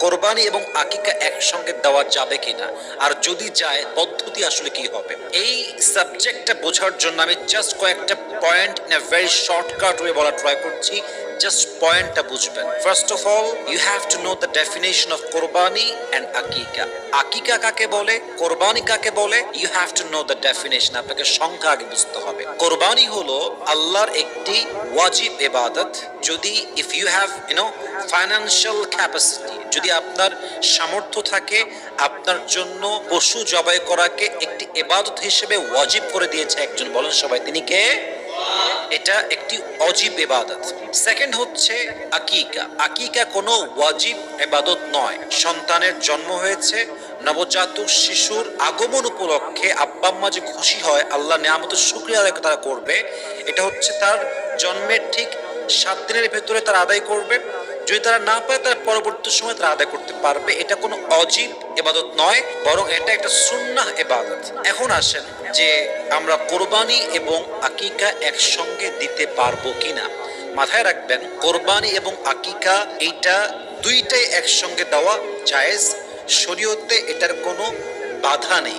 কোরবানি এবং আকিকা একসঙ্গে দেওয়া যাবে কিনা, আর যদি যায় পদ্ধতি আসলে কি হবে। এই সাবজেক্টটা বোঝার জন্য আমি জাস্ট কয়েকটা point in a very shortcut way বলা ট্রাই করছি, জাস্ট পয়েন্টটা বুঝবেন। First of all you have to know the definition of কোরবানি অ্যান্ড আকিকা। আকিকা কাকে বলে, কোরবানি কাকে বলে, you have to know the definition. আপনাকে সংখ্যা আগে বুঝতে হবে। কোরবানি হলো আল্লাহর একটি ওয়াজিব ইবাদত। যদি if you have financial capacity, যদি আপনার সামর্থ্য থাকে, আপনার জন্য পশু জবাই করাকে একটি ইবাদত হিসেবে ওয়াজিব করে দিয়েছে একজন, বলেন সবাই তিনি কে? এটা একটি অজীব ইবাদত। সেকেন্ড হচ্ছে আকিকা। আকিকা কোনো ওয়াজিব ইবাদত নয়। সন্তানের জন্ম হয়েছে, নবজাতক শিশুর আগমন উপলক্ষে আব্বা আম্মা যে খুশি হয়, আল্লাহ নিয়ামতের শুকরিয়া আদায় তারা করবে। এটা হচ্ছে তার জন্মের ঠিক 7 দিনের ভেতরে তারা আদায় করবে। যদি তারা না পায় তার পরবর্তী সময় তারা আদায় করতে পারবে। এটা কোনো অজীব ইবাদত নয়, বরং এটা একটা সুন্নাহ ইবাদত। এখন আসেন যে আমরা কোরবানি এবং আকিকা একসঙ্গে দিতে পারবো কিনা। মাথায় রাখবেন কোরবানি এবং আকিকা এইটা দুইটাই একসঙ্গে দেওয়া জায়েজ, শরীয়তে এটার কোনো বাধা নেই।